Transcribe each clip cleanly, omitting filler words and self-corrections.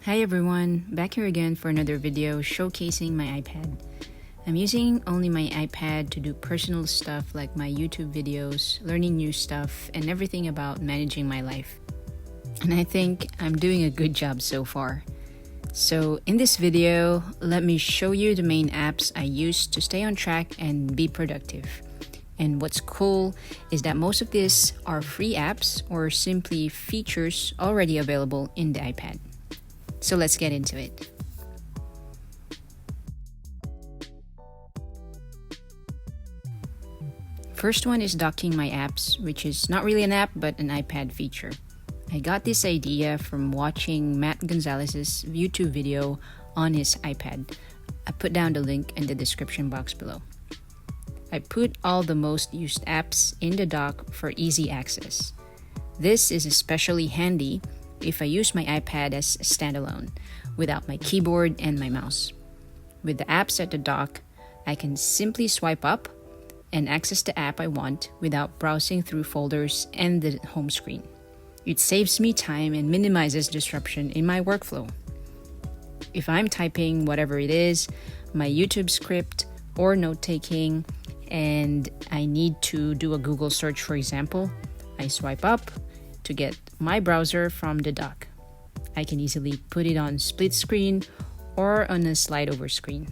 Hi everyone, back here again for another video showcasing my iPad. I'm using only my iPad to do personal stuff like my YouTube videos, learning new stuff, and everything about managing my life. And I think I'm doing a good job so far. So in this video, let me show you the main apps I use to stay on track and be productive. And what's cool is that most of these are free apps or simply features already available in the iPad. So let's get into it. First one is docking my apps, which is not really an app but an iPad feature. I got this idea from watching Matt Gonzalez's YouTube video on his iPad. I put down the link in the description box below. I put all the most used apps in the dock for easy access. This is especially handy if I use my iPad as a standalone, without my keyboard and my mouse. With the apps at the dock, I can simply swipe up and access the app I want without browsing through folders and the home screen. It saves me time and minimizes disruption in my workflow. If I'm typing whatever it is, my YouTube script or note-taking, and I need to do a Google search, for example, I swipe up to get my browser from the dock. I can easily put it on split screen or on a slide over screen.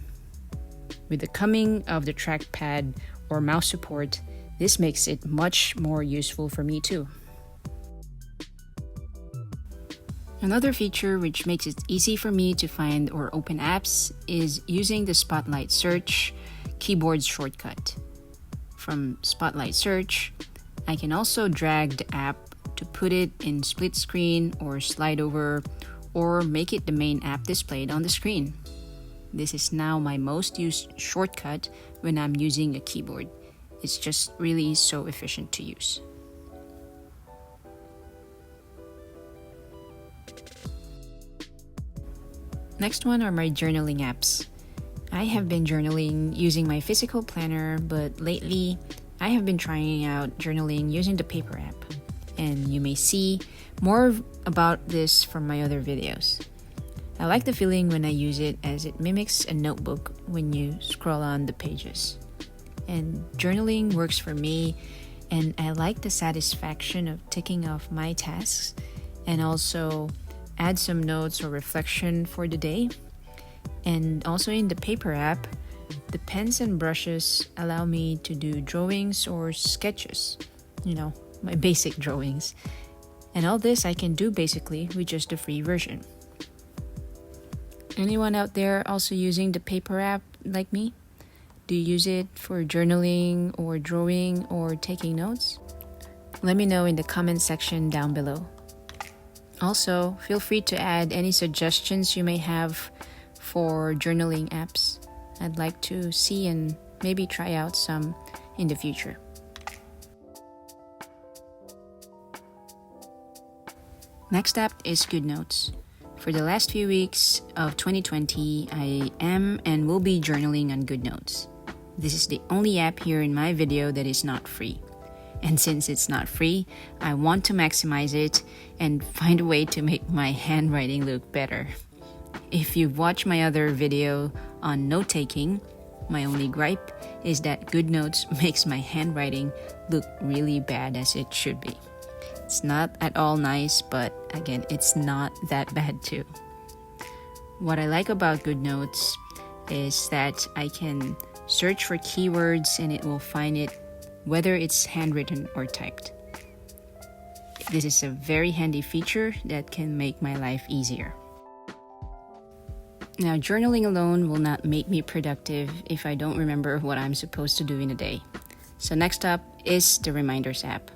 With the coming of the trackpad or mouse support, this makes it much more useful for me too. Another feature which makes it easy for me to find or open apps is using the Spotlight Search keyboard shortcut. From Spotlight Search, I can also drag the app to put it in split screen or slide over, or make it the main app displayed on the screen. This is now my most used shortcut when I'm using a keyboard. It's just really so efficient to use. Next one are my journaling apps. I have been journaling using my physical planner, but lately I have been trying out journaling using the paper app. And you may see more about this from my other videos. I like the feeling when I use it, as it mimics a notebook when you scroll on the pages. And journaling works for me, and I like the satisfaction of ticking off my tasks and also add some notes or reflection for the day. And also in the paper app, the pens and brushes allow me to do drawings or sketches, my basic drawings. And all this I can do basically with just the free version. Anyone out there also using the paper app like me? Do you use it for journaling or drawing or taking notes? Let me know in the comment section down below. Also, feel free to add any suggestions you may have for journaling apps. I'd like to see and maybe try out some in the future. Next app is GoodNotes. For the last few weeks of 2020, I am and will be journaling on GoodNotes. This is the only app here in my video that is not free. And since it's not free, I want to maximize it and find a way to make my handwriting look better. If you've watched my other video on note-taking, my only gripe is that GoodNotes makes my handwriting look really bad, as it should be. It's not at all nice, but again, it's not that bad too. What I like about GoodNotes is that I can search for keywords and it will find it whether it's handwritten or typed. This is a very handy feature that can make my life easier. Now, journaling alone will not make me productive if I don't remember what I'm supposed to do in a day. So next up is the Reminders app.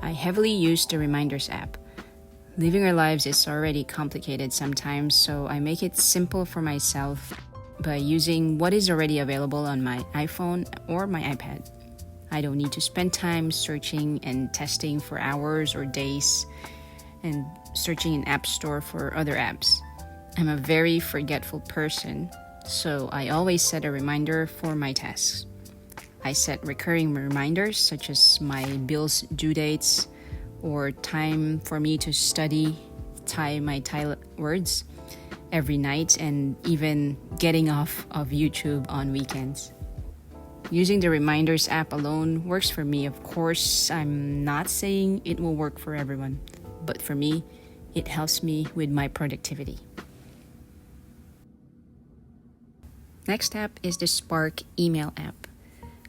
I heavily use the Reminders app. Living our lives is already complicated sometimes, so I make it simple for myself by using what is already available on my iPhone or my iPad. I don't need to spend time searching and testing for hours or days and searching in App Store for other apps. I'm a very forgetful person, so I always set a reminder for my tasks. I set recurring reminders such as my bills due dates or time for me to study, my words, every night and even getting off of YouTube on weekends. Using the Reminders app alone works for me. Of course, I'm not saying it will work for everyone, but for me, it helps me with my productivity. Next app is the Spark email app.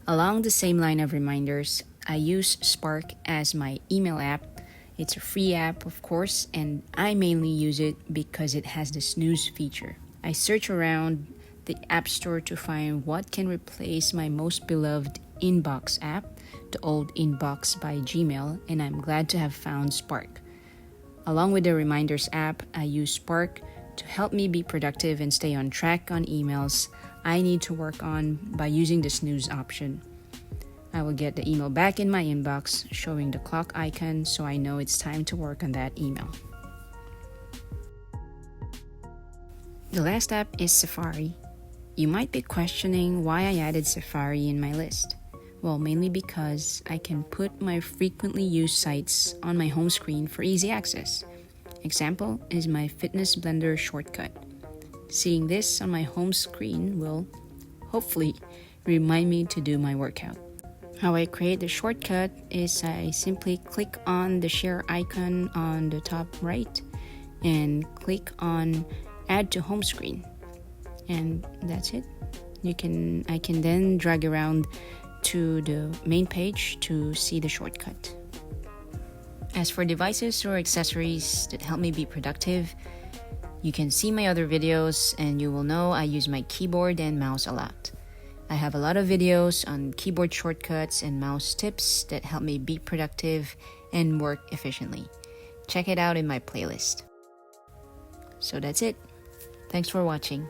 Along the same line of reminders, I use Spark as my email app. It's a free app, of course, and I mainly use it because it has the snooze feature. I search around the App Store to find what can replace my most beloved Inbox app, the old Inbox by Gmail, and I'm glad to have found Spark. Along with the Reminders app, I use Spark to help me be productive and stay on track on emails I need to work on by using the snooze option. I will get the email back in my inbox, showing the clock icon so I know it's time to work on that email. The last app is Safari. You might be questioning why I added Safari in my list. Well, mainly because I can put my frequently used sites on my home screen for easy access. Example is my Fitness Blender shortcut. Seeing this on my home screen will, hopefully, remind me to do my workout. How I create the shortcut is I simply click on the share icon on the top right and click on add to home screen. And that's it. I can then drag around to the main page to see the shortcut. As for devices or accessories that help me be productive, you can see my other videos and you will know I use my keyboard and mouse a lot. I have a lot of videos on keyboard shortcuts and mouse tips that help me be productive and work efficiently. Check it out in my playlist. So that's it. Thanks for watching.